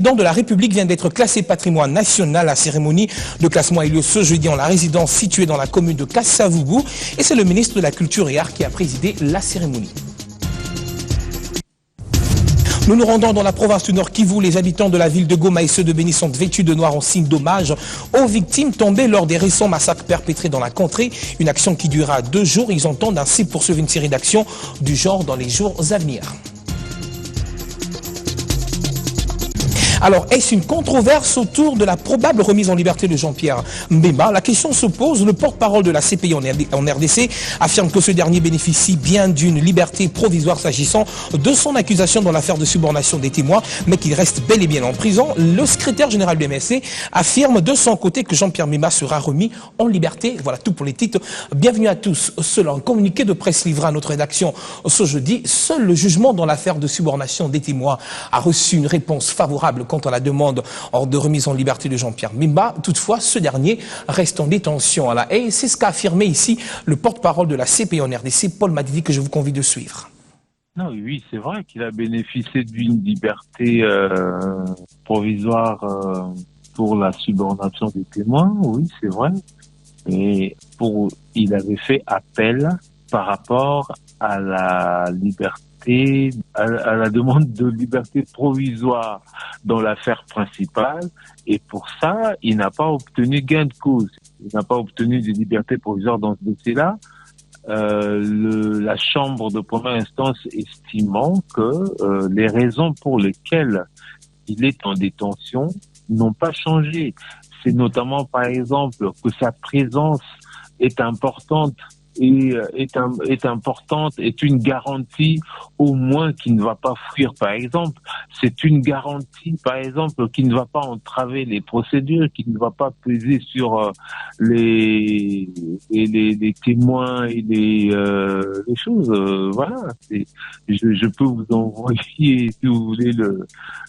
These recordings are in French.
Le président de la République vient d'être classé patrimoine national. La cérémonie de classement a eu lieu ce jeudi en la résidence située dans la commune de Kasavubu. Et c'est le ministre de la Culture et Arts qui a présidé la cérémonie. Nous nous rendons dans la province du Nord Kivu. Les habitants de la ville de Goma et ceux de Béni sont vêtus de noir en signe d'hommage aux victimes tombées lors des récents massacres perpétrés dans la contrée. Une action qui durera 2 jours. Ils entendent ainsi poursuivre une série d'actions du genre dans les jours à venir. Alors, est-ce une controverse autour de la probable remise en liberté de Jean-Pierre Mbemba? La question se pose. Le porte-parole de la CPI en RDC affirme que ce dernier bénéficie bien d'une liberté provisoire s'agissant de son accusation dans l'affaire de subornation des témoins, mais qu'il reste bel et bien en prison. Le secrétaire général du MSC affirme de son côté que Jean-Pierre Mbemba sera remis en liberté. Voilà tout pour les titres. Bienvenue à tous. Selon un communiqué de presse livré à notre rédaction ce jeudi, seul le jugement dans l'affaire de subornation des témoins a reçu une réponse favorable quant à la demande de remise en liberté de Jean-Pierre Mbemba. Toutefois, ce dernier reste en détention à la haie. C'est ce qu'a affirmé ici le porte-parole de la CPI en RDC, Paul Madidi, que je vous convie de suivre. Non, oui, c'est vrai qu'il a bénéficié d'une liberté provisoire pour la subornation des témoins. Oui, c'est vrai. Et il avait fait appel par rapport à la liberté, à la demande de liberté provisoire dans l'affaire principale, et pour ça, il n'a pas obtenu gain de cause. Il n'a pas obtenu de liberté provisoire dans ce dossier-là. La chambre de première instance estimant que les raisons pour lesquelles il est en détention n'ont pas changé. C'est notamment, par exemple, que sa présence est importante est une garantie au moins qu'il ne va pas fuir, par exemple. C'est une garantie, par exemple, qu'il ne va pas entraver les procédures, qu'il ne va pas peser sur les témoins et les choses. Voilà. Je peux vous envoyer, si vous voulez,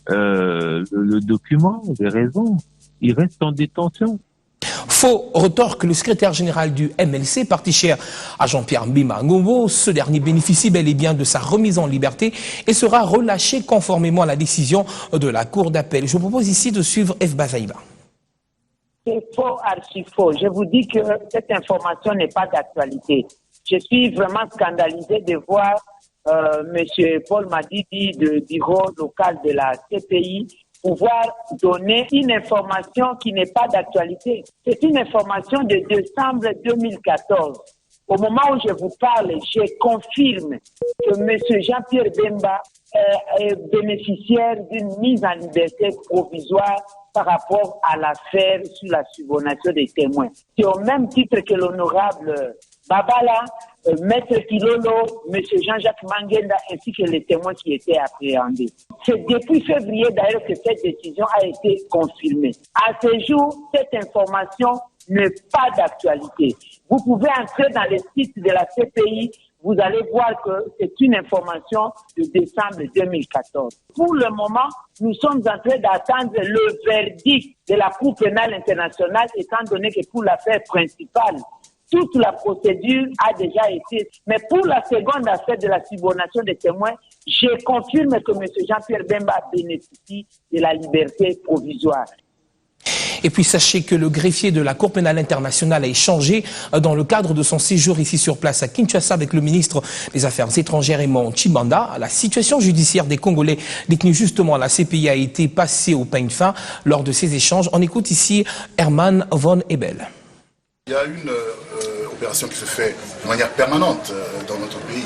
le document, les raisons. Il reste en détention. Faux retorque le secrétaire général du MLC, parti cher à Jean-Pierre Mbemba Ngombo. Ce dernier bénéficie bel et bien de sa remise en liberté et sera relâché conformément à la décision de la Cour d'appel. Je vous propose ici de suivre F. Bazaïba. C'est faux, archi faux. Je vous dis que cette information n'est pas d'actualité. Je suis vraiment scandalisé de voir M. Paul Madidi du bureau local de la CPI pouvoir donner une information qui n'est pas d'actualité. C'est une information de décembre 2014. Au moment où je vous parle, je confirme que M. Jean-Pierre Mbemba est bénéficiaire d'une mise en liberté provisoire par rapport à l'affaire sur la subornation des témoins. C'est au même titre que l'honorable Babala, Maître Kilolo, M. Jean-Jacques Mangenda ainsi que les témoins qui étaient appréhendés. C'est depuis février d'ailleurs que cette décision a été confirmée. À ce jour, cette information n'est pas d'actualité. Vous pouvez entrer dans le site de la CPI, vous allez voir que c'est une information de décembre 2014. Pour le moment, nous sommes en train d'attendre le verdict de la Cour pénale internationale, étant donné que pour l'affaire principale, toute la procédure a déjà été. Mais pour la seconde affaire de la subornation des témoins, je confirme que M. Jean-Pierre Mbemba bénéficie de la liberté provisoire. Et puis sachez que le greffier de la Cour pénale internationale a échangé dans le cadre de son séjour ici sur place à Kinshasa avec le ministre des Affaires étrangères Raymond Tshibanda. La situation judiciaire des Congolais détenus justement à la CPI a été passée au peigne fin lors de ces échanges. On écoute ici Herman von Ebel. Il y a une opération qui se fait de manière permanente dans notre pays.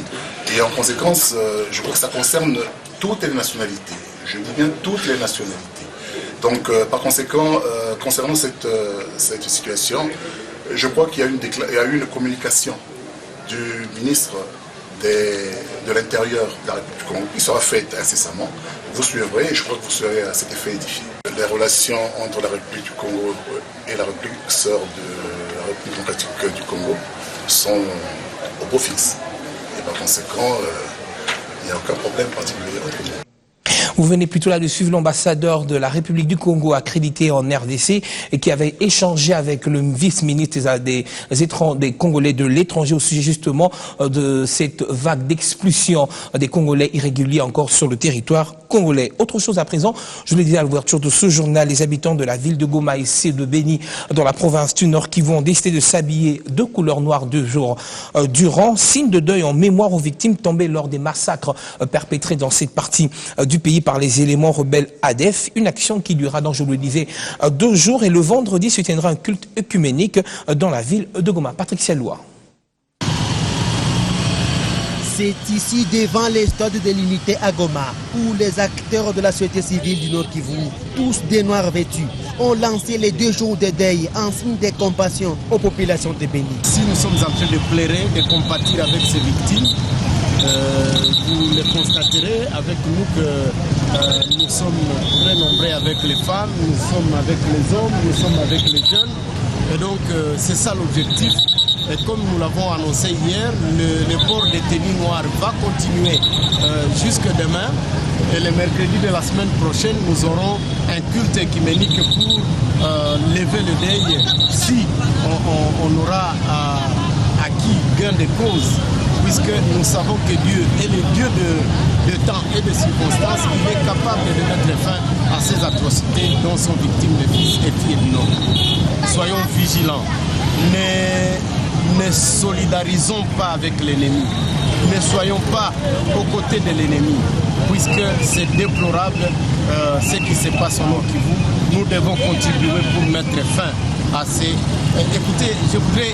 Et en conséquence, je crois que ça concerne toutes les nationalités. Je dis bien toutes les nationalités. Donc, par conséquent, concernant cette situation, je crois qu'il y a eu une communication du ministre de l'Intérieur de la République du Congo qui sera faite incessamment. Vous suivrez et je crois que vous serez à cet effet édifié. Les relations entre la République du Congo et la République sœur de la République démocratique du Congo sont au beau fixe. Et par conséquent, il n'y a aucun problème particulier entre nous. Vous venez plutôt là de suivre l'ambassadeur de la République du Congo accrédité en RDC et qui avait échangé avec le vice-ministre des Congolais de l'étranger au sujet justement de cette vague d'expulsion des Congolais irréguliers encore sur le territoire congolais. Autre chose à présent, je le disais à l'ouverture de ce journal, les habitants de la ville de Goma et de Beni dans la province du Nord qui vont décider de s'habiller de couleur noire 2 jours durant, signe de deuil en mémoire aux victimes tombées lors des massacres perpétrés dans cette partie du pays par les éléments rebelles ADF. Une action qui durera, donc je le disais, 2 jours et le vendredi se tiendra un culte œcuménique dans la ville de Goma. Patrick Sialoua. C'est ici, devant les stades de l'unité à Goma, où les acteurs de la société civile du Nord Kivu, tous des noirs vêtus, ont lancé les 2 jours de deuil en signe de compassion aux populations de Beni. Si nous sommes en train de pleurer et compatir avec ces victimes, vous le constaterez avec nous que nous sommes très nombreux avec les femmes, nous sommes avec les hommes, nous sommes avec les jeunes. Et donc c'est ça l'objectif. Et comme nous l'avons annoncé hier, le port des tenues noires va continuer jusque demain. Et le mercredi de la semaine prochaine, nous aurons un culte œcuménique pour lever le deuil si on aura acquis gain de cause, puisque nous savons que Dieu est le Dieu de temps et de circonstances. Il est capable de mettre fin à ces atrocités dont sont victimes de fils et filles du Nord. Soyons vigilants. Ne solidarisons pas avec l'ennemi. Ne soyons pas aux côtés de l'ennemi, puisque c'est déplorable ce qui se passe au Nord Kivu. Nous devons contribuer pour mettre fin à ces... Écoutez, je voudrais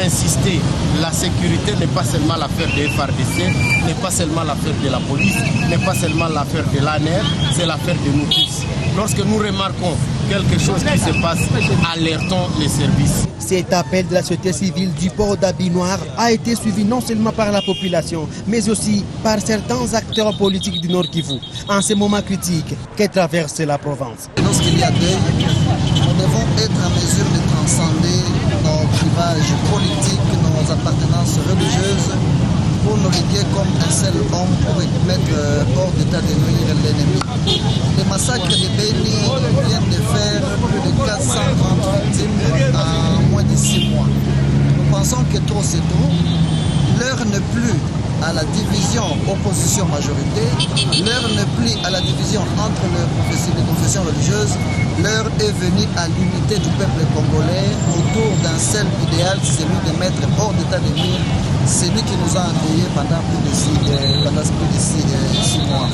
insister, la sécurité n'est pas seulement l'affaire des FARDC, n'est pas seulement l'affaire de la police, n'est pas seulement l'affaire de l'ANR, c'est l'affaire de nous tous. Lorsque nous remarquons quelque chose qui se passe, alertons les services. Cet appel de la société civile du port d'habits noirs a été suivi non seulement par la population, mais aussi par certains acteurs politiques du Nord Kivu, en ces moments critiques que traverse la province. Lorsqu'il y a deuil, nous devons être en mesure de transcender nos clivages politiques, nos appartenances religieuses, pour nous liguer comme un seul homme pour mettre hors d'état de nuire l'ennemi. Les massacres de Beni viennent de faire plus de 430 victimes en moins de 6 mois. Nous pensons que trop c'est trop. L'heure n'est plus à la division opposition-majorité, l'heure n'est plus à la division entre les confessions religieuses, l'heure est venue à l'unité du peuple congolais autour d'un seul idéal, celui de mettre hors d'état de nuire celui qui nous a endeuillés pendant plus de 6 mois.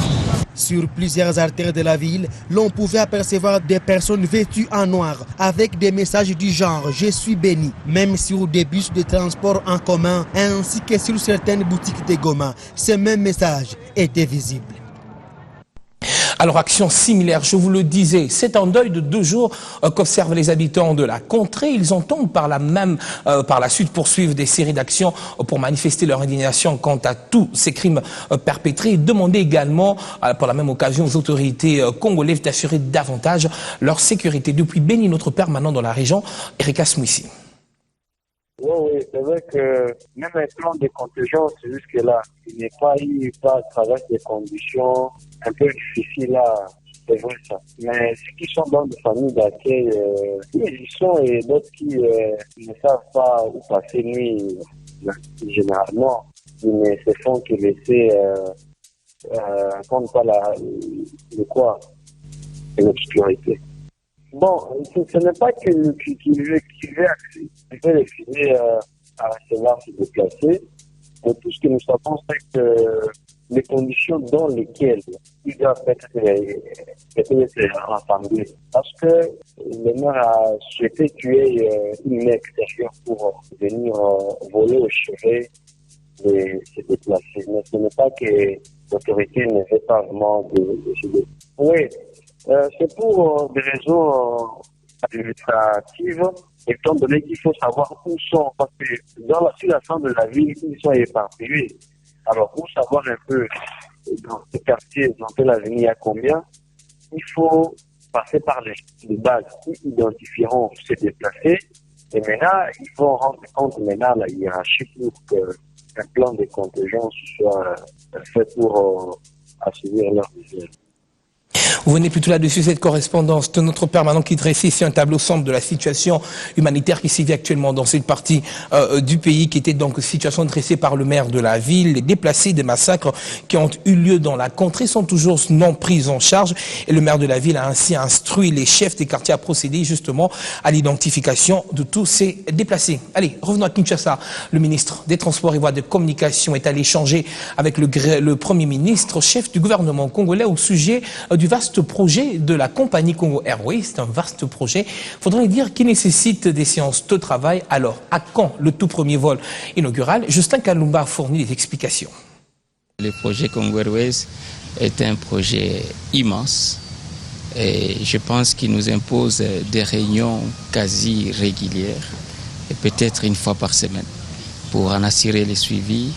Sur plusieurs artères de la ville, l'on pouvait apercevoir des personnes vêtues en noir avec des messages du genre « Je suis béni ». Même sur des bus de transport en commun ainsi que sur certaines boutiques de Goma, ce même message était visible. Alors, action similaire, je vous le disais, c'est un deuil de 2 jours qu'observent les habitants de la contrée. Ils entendent par la suite poursuivre des séries d'actions pour manifester leur indignation quant à tous ces crimes perpétrés et demander également, par la même occasion, aux autorités congolaises d'assurer davantage leur sécurité. Depuis Beni, notre permanent dans la région, Erika Smouissi. Oui, c'est vrai que même un plan de contingence jusque-là, il n'est pas eu à travers des conditions un peu difficiles là, c'est vrai ça. Mais ceux qui sont dans des familles d'accueil, ils y sont et d'autres qui ne savent pas où passer nuit, généralement, ils ne se font que laisser compte pas l'obscurité. Bon, ce n'est pas qu'il veut les filer à recevoir se déplacer, mais tout ce que nous savons, c'est que les conditions dans lesquelles ils doivent être rassemblés. Parce que le maire a souhaité tuer une extérieure pour venir voler au chevet et se déplacer. Mais ce n'est pas que l'autorité ne veut pas vraiment décider. Oui. C'est pour des raisons administratives, étant donné qu'il faut savoir où sont, parce que sur la centre de la ville, ils sont éparpillés. Alors, pour savoir un peu dans ce quartier, dans quelle avenue il y a combien, il faut passer par les bases qui identifieront où se déplacer. Et maintenant, il faut rendre compte maintenant la hiérarchie pour qu'un plan de contingence soit fait pour suivre leur visuel. Vous venez plutôt là-dessus, cette correspondance de notre permanent qui dresse ici un tableau sombre de la situation humanitaire qui sévit actuellement dans cette partie du pays, qui était donc situation dressée par le maire de la ville. Les déplacés des massacres qui ont eu lieu dans la contrée sont toujours non pris en charge et le maire de la ville a ainsi instruit les chefs des quartiers à procéder justement à l'identification de tous ces déplacés. Allez, revenons à Kinshasa. Le ministre des Transports et Voies de Communication est allé échanger avec le Premier ministre, chef du gouvernement congolais, au sujet du vaste projet de la compagnie Congo Airways. C'est un vaste projet, faudrait dire, qui nécessite des séances de travail. Alors, à quand le tout premier vol inaugural? Justin Kalumba a fourni des explications. Le projet Congo Airways est un projet immense et je pense qu'il nous impose des réunions quasi régulières et peut-être une fois par semaine pour en assurer le suivi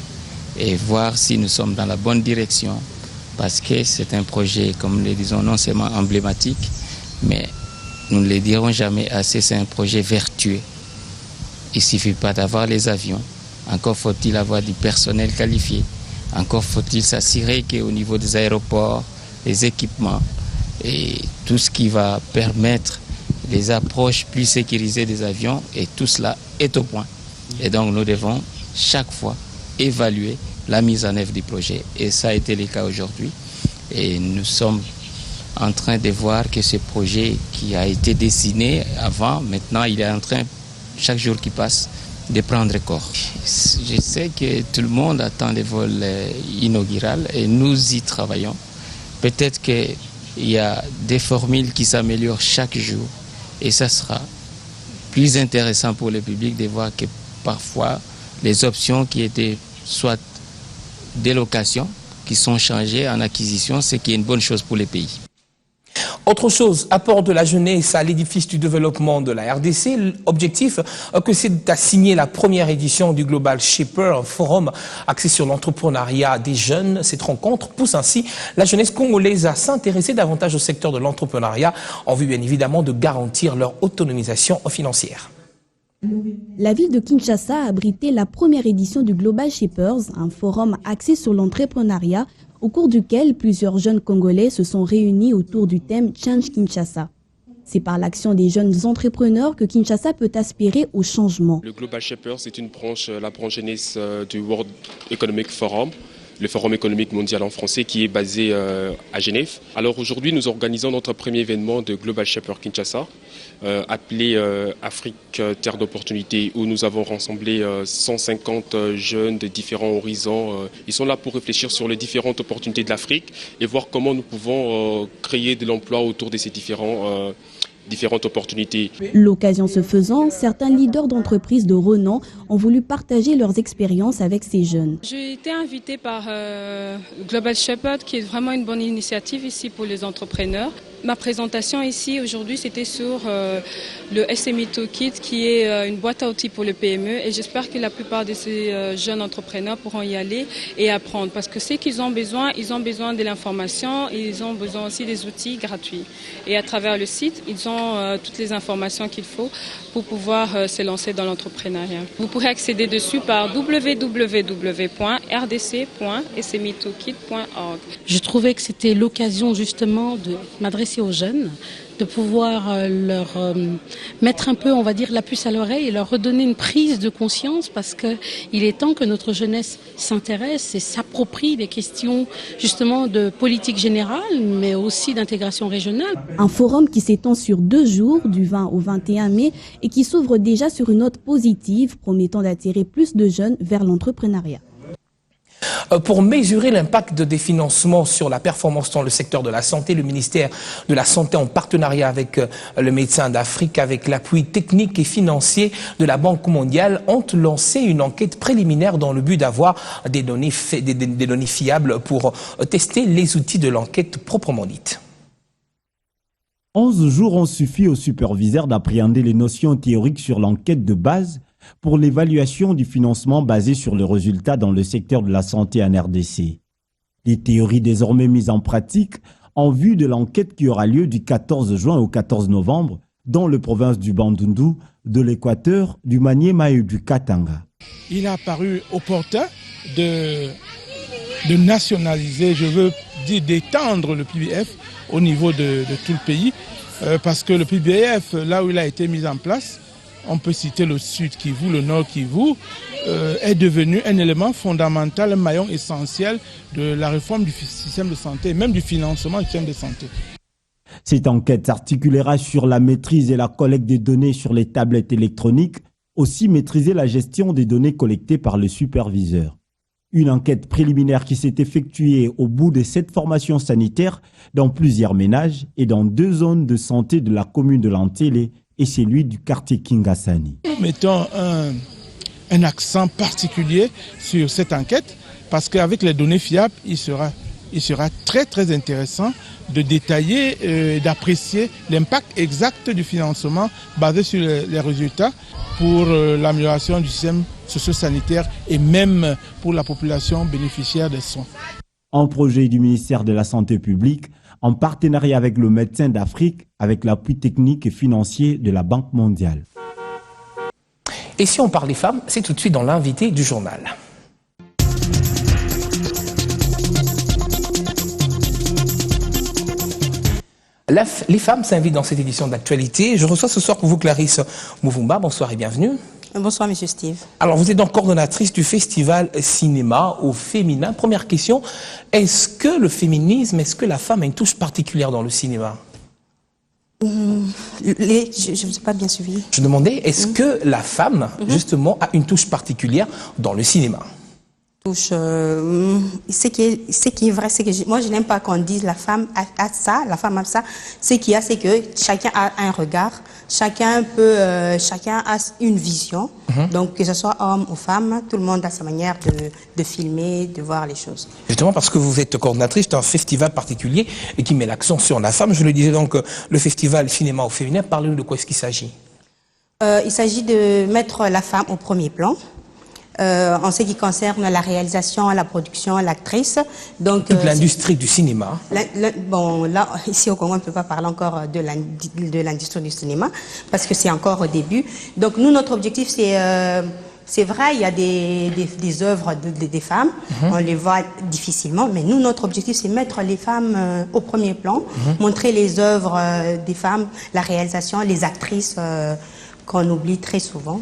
et voir si nous sommes dans la bonne direction. Parce que c'est un projet, comme nous le disons, non seulement emblématique, mais nous ne le dirons jamais assez, c'est un projet vertueux. Il ne suffit pas d'avoir les avions, encore faut-il avoir du personnel qualifié, encore faut-il s'assurer qu'au niveau des aéroports, les équipements et tout ce qui va permettre les approches plus sécurisées des avions, et tout cela est au point. Et donc nous devons chaque fois évaluer la mise en œuvre du projet. Et ça a été le cas aujourd'hui. Et nous sommes en train de voir que ce projet qui a été dessiné avant, maintenant il est en train, chaque jour qui passe, de prendre corps. Je sais que tout le monde attend le vol inaugural et nous y travaillons. Peut-être qu'il y a des formules qui s'améliorent chaque jour et ça sera plus intéressant pour le public de voir que parfois les options qui étaient soit des locations qui sont changées en acquisition, ce qui est une bonne chose pour les pays. Autre chose, apport de la jeunesse à l'édifice du développement de la RDC. L'objectif, que c'est d'assigner la première édition du Global Shaper, un forum axé sur l'entrepreneuriat des jeunes. Cette rencontre pousse ainsi la jeunesse congolaise à s'intéresser davantage au secteur de l'entrepreneuriat en vue bien évidemment de garantir leur autonomisation financière. La ville de Kinshasa a abrité la première édition du Global Shapers, un forum axé sur l'entrepreneuriat, au cours duquel plusieurs jeunes Congolais se sont réunis autour du thème Change Kinshasa. C'est par l'action des jeunes entrepreneurs que Kinshasa peut aspirer au changement. Le Global Shapers, c'est une branche, la branche jeunesse du World Economic Forum, le Forum économique mondial en français qui est basé à Genève. Alors aujourd'hui, nous organisons notre premier événement de Global Shaper Kinshasa, appelé Afrique Terre d'opportunités, où nous avons rassemblé 150 jeunes de différents horizons. Ils sont là pour réfléchir sur les différentes opportunités de l'Afrique et voir comment nous pouvons créer de l'emploi autour de ces différentes opportunités. L'occasion se faisant, certains leaders d'entreprises de renom ont voulu partager leurs expériences avec ces jeunes. J'ai été invitée par Global Shepherd, qui est vraiment une bonne initiative ici pour les entrepreneurs. Ma présentation ici aujourd'hui, c'était sur le SME Toolkit, qui est une boîte à outils pour le PME. Et j'espère que la plupart de ces jeunes entrepreneurs pourront y aller et apprendre. Parce que ce qu'ils ont besoin de l'information et ils ont besoin aussi des outils gratuits. Et à travers le site, ils ont toutes les informations qu'il faut pour pouvoir se lancer dans l'entrepreneuriat. Vous pourrez accéder dessus par www.rdc.smetoolkit.org. Je trouvais que c'était l'occasion justement de m'adresser aux jeunes, de pouvoir leur mettre un peu, on va dire, la puce à l'oreille et leur redonner une prise de conscience, parce qu'il est temps que notre jeunesse s'intéresse et s'approprie des questions justement de politique générale, mais aussi d'intégration régionale. Un forum qui s'étend sur 2 jours, du 20 au 21 mai, et qui s'ouvre déjà sur une note positive, promettant d'attirer plus de jeunes vers l'entrepreneuriat. Pour mesurer l'impact des financements sur la performance dans le secteur de la santé, le ministère de la Santé, en partenariat avec le Médecins d'Afrique, avec l'appui technique et financier de la Banque mondiale, ont lancé une enquête préliminaire dans le but d'avoir des données fiables pour tester les outils de l'enquête proprement dite. 11 jours ont suffi aux superviseurs d'appréhender les notions théoriques sur l'enquête de base pour l'évaluation du financement basé sur le résultat dans le secteur de la santé en RDC. Les théories désormais mises en pratique en vue de l'enquête qui aura lieu du 14 juin au 14 novembre dans les provinces du Bandundu, de l'Équateur, du Maniema et du Katanga. Il a paru opportun de nationaliser, je veux d'étendre le PBF au niveau de tout le pays. Parce que le PBF, là où il a été mis en place, on peut citer le Sud Kivu, le Nord Kivu, est devenu un élément fondamental, un maillon essentiel de la réforme du système de santé, même du financement du système de santé. Cette enquête s'articulera sur la maîtrise et la collecte des données sur les tablettes électroniques, aussi maîtriser la gestion des données collectées par le superviseur. Une enquête préliminaire qui s'est effectuée au bout de 7 formations sanitaires dans plusieurs ménages et dans 2 zones de santé de la commune de Lantélé et celui du quartier Kingasani. Nous mettons un accent particulier sur cette enquête parce qu'avec les données fiables, il sera très très intéressant de détailler et d'apprécier l'impact exact du financement basé sur les résultats pour l'amélioration du système socio-sanitaire et même pour la population bénéficiaire des soins. Un projet du ministère de la Santé publique en partenariat avec le Médecins d'Afrique avec l'appui technique et financier de la Banque mondiale. Et si on parle des femmes, c'est tout de suite dans l'invité du journal. Les femmes s'invitent dans cette édition d'actualité. Je reçois ce soir pour vous Clarisse Mouvumba. Bonsoir et bienvenue. Bonsoir, monsieur Steve. Alors, vous êtes donc coordonnatrice du festival cinéma au féminin. Première question, est-ce que le féminisme, est-ce que la femme a une touche particulière dans le cinéma? Je ne vous ai pas bien suivi. Je demandais, est-ce que la femme, justement, a une touche particulière dans le cinéma? Touche, ce qui est vrai, c'est que moi je n'aime pas qu'on dise la femme a ça, la femme a ça. Ce qu'il y a, c'est que chacun a un regard, chacun a une vision. Donc que ce soit homme ou femme, tout le monde a sa manière de filmer, de voir les choses. Justement parce que vous êtes coordinatrice d'un festival particulier et qui met l'accent sur la femme. Je le disais donc, le festival cinéma au féminin. Parlez-nous de quoi est-ce qu'il s'agit? Il s'agit de mettre la femme au premier plan. En ce qui concerne la réalisation, la production, l'actrice. Donc toute l'industrie du cinéma. Bon, là, ici au Congo, on ne peut pas parler encore de l'industrie du cinéma parce que c'est encore au début. Donc nous, notre objectif, c'est vrai, il y a des œuvres des femmes, on les voit difficilement, mais nous, notre objectif, c'est mettre les femmes au premier plan, montrer les œuvres des femmes, la réalisation, les actrices qu'on oublie très souvent.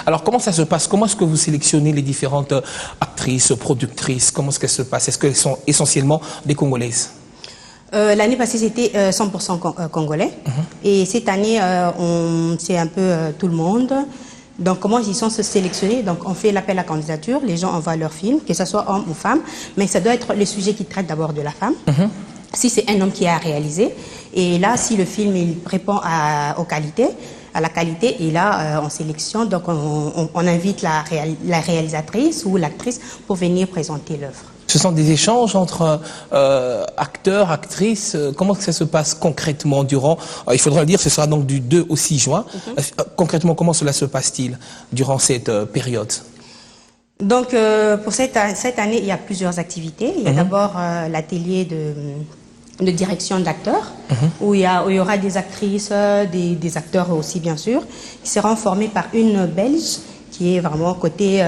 Alors, comment ça se passe? Comment est-ce que vous sélectionnez les différentes actrices, productrices? Comment est-ce qu'elles se passent? Est-ce qu'elles sont essentiellement des Congolaises? L'année passée, c'était 100% congolais. Et cette année, c'est un peu tout le monde. Donc, comment ils sont sélectionnés? Donc, on fait l'appel à candidature. Les gens envoient leurs films, que ce soit homme ou femme. Mais ça doit être le sujet qui traite d'abord de la femme. Si c'est un homme qui a réalisé. Et là, si le film il répond à la qualité, et là, on sélectionne, donc on invite la réalisatrice ou l'actrice pour venir présenter l'œuvre. Ce sont des échanges entre acteurs, actrices. Comment ça se passe concrètement durant... il faudra le dire, ce sera donc du 2 au 6 juin. Concrètement, comment cela se passe-t-il durant cette période? Donc, pour cette année, il y a plusieurs activités. Il y a d'abord l'atelier de direction d'acteurs, où il y aura des actrices, des acteurs aussi bien sûr, qui seront formés par une Belge qui est vraiment côté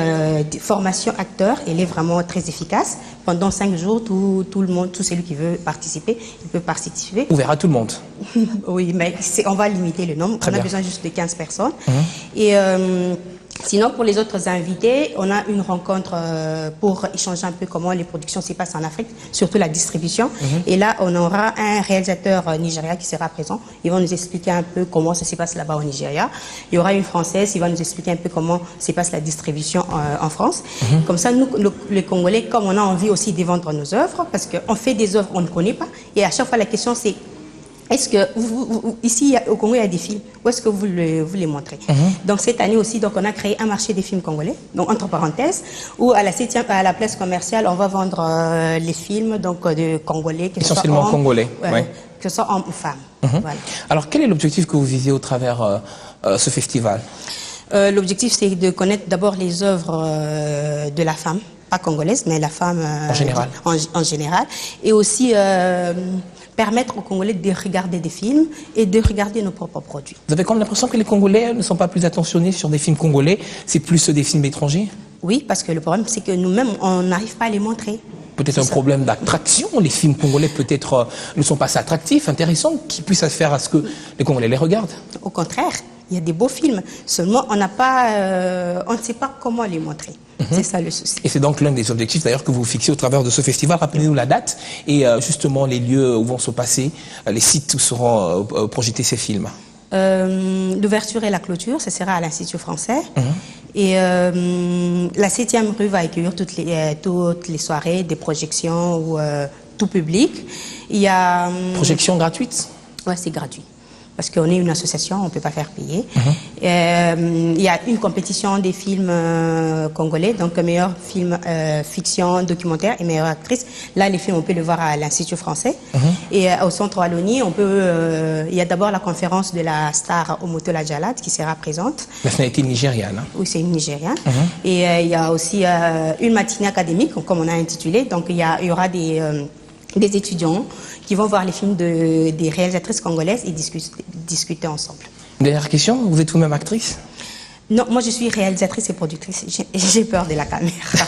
formation acteur. Elle est vraiment très efficace. Pendant 5 jours, tout le monde, tout celui qui veut participer, il peut participer. Ouvert à tout le monde. Oui, mais on va limiter le nombre. On a besoin juste de 15 personnes. Et sinon, pour les autres invités, on a une rencontre pour échanger un peu comment les productions se passent en Afrique, surtout la distribution. Et là, on aura un réalisateur nigérien qui sera présent. Ils vont nous expliquer un peu comment ça se passe là-bas au Nigeria. Il y aura une Française qui va nous expliquer un peu comment se passe la distribution en France. Comme ça, nous, les Congolais, comme on a envie aussi de vendre nos œuvres, parce qu'on fait des œuvres qu'on ne connaît pas. Et à chaque fois, la question, c'est est-ce que ici au Congo il y a des films, où est-ce que vous les montrez? Donc cette année aussi, donc on a créé un marché des films congolais, donc entre parenthèses, où à la place commerciale, on va vendre les films donc de Congolais, essentiellement congolais, que ce soit hommes ou femmes. Voilà. Alors quel est l'objectif que vous visez au travers ce festival? L'objectif, c'est de connaître d'abord les œuvres de la femme, pas congolaise, mais la femme en général, et aussi permettre aux Congolais de regarder des films et de regarder nos propres produits. Vous avez comme l'impression que les Congolais ne sont pas plus attentionnés sur des films congolais, c'est plus des films étrangers? Oui, parce que le problème, c'est que nous-mêmes, on n'arrive pas à les montrer. peut-être un problème d'attraction. Les films congolais peut-être ne sont pas assez attractifs, intéressants, qui puissent se faire à ce que les Congolais les regardent. Au contraire, il y a des beaux films. Seulement, on ne sait pas comment les montrer. C'est ça le souci. Et c'est donc l'un des objectifs d'ailleurs que vous fixez au travers de ce festival. Rappelez-nous la date et justement les lieux où vont se passer, les sites où seront projetés ces films. L'ouverture et la clôture, ce sera à l'Institut français. Et la 7e rue va accueillir toutes les soirées, des projections ou tout public. Il y a... Projections gratuites? Oui, c'est gratuit. Parce qu'on est une association, on ne peut pas faire payer. Il y a une compétition des films congolais, donc meilleur film fiction, documentaire et meilleure actrice. Là, les films, on peut le voir à l'Institut français. Et au Centre Wallonie, il y a d'abord la conférence de la star Omotola Jalad qui sera présente. La nationalité nigériane. Oui, c'est une Nigériane. Et il y a aussi une matinée académique, comme on a intitulé. Donc il y aura des étudiants qui vont voir les films des réalisatrices congolaises et discuter ensemble. Dernière question, vous êtes vous-même actrice? Non, moi je suis réalisatrice et productrice. J'ai peur de la caméra.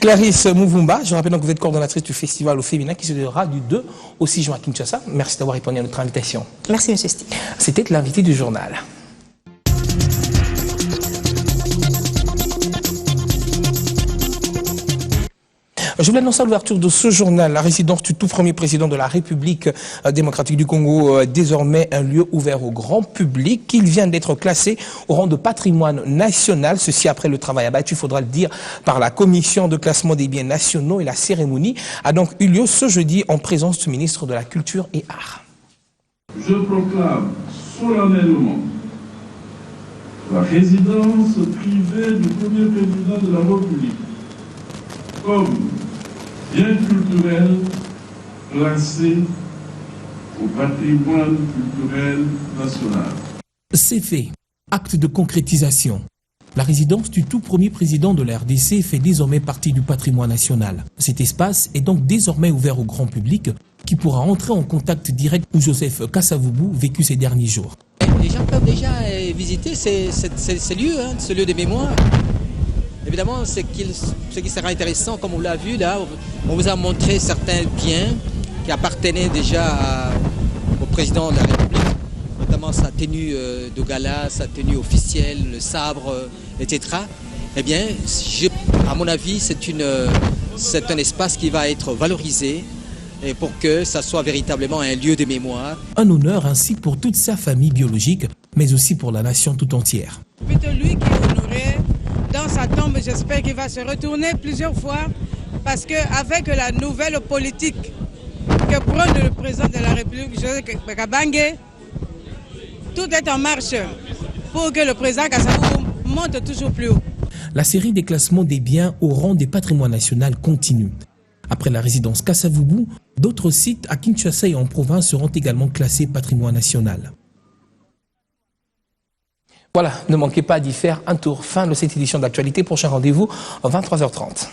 Clarisse Mouvumba, je rappelle donc que vous êtes coordonnatrice du festival au féminin qui se déroulera du 2 au 6 juin à Kinshasa. Merci d'avoir répondu à notre invitation. Merci, monsieur Steve. C'était l'invité du journal. Je voulais annoncer à l'ouverture de ce journal la résidence du tout premier président de la République démocratique du Congo, désormais un lieu ouvert au grand public. Il vient d'être classé au rang de patrimoine national, ceci après le travail abattu, il faudra le dire, par la commission de classement des biens nationaux, et la cérémonie a donc eu lieu ce jeudi en présence du ministre de la Culture et Arts. Je proclame solennellement la résidence privée du premier président de la République comme bien culturel classé au patrimoine culturel national. C'est fait. Acte de concrétisation. La résidence du tout premier président de la RDC fait désormais partie du patrimoine national. Cet espace est donc désormais ouvert au grand public qui pourra entrer en contact direct où Joseph Kasavubu vécu ces derniers jours. Les gens peuvent déjà visiter ces lieux, ce lieu de mémoire. Évidemment, ce qui sera intéressant, comme on l'a vu là, on vous a montré certains biens qui appartenaient déjà au président de la République, notamment sa tenue de gala, sa tenue officielle, le sabre, etc. Eh bien, à mon avis, c'est un espace qui va être valorisé et pour que ça soit véritablement un lieu de mémoire. Un honneur ainsi pour toute sa famille biologique, mais aussi pour la nation tout entière. Plutôt lui qui est honoré. Dans sa tombe, j'espère qu'il va se retourner plusieurs fois parce qu'avec la nouvelle politique que prend le président de la République, Joseph Kabange, tout est en marche pour que le président Kasavubu monte toujours plus haut. La série des classements des biens au rang des patrimoines nationaux continue. Après la résidence Kasavubu, d'autres sites à Kinshasa et en province seront également classés patrimoine national. Voilà, ne manquez pas d'y faire un tour. Fin de cette édition d'actualité. Prochain rendez-vous à 23h30.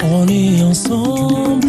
On est ensemble.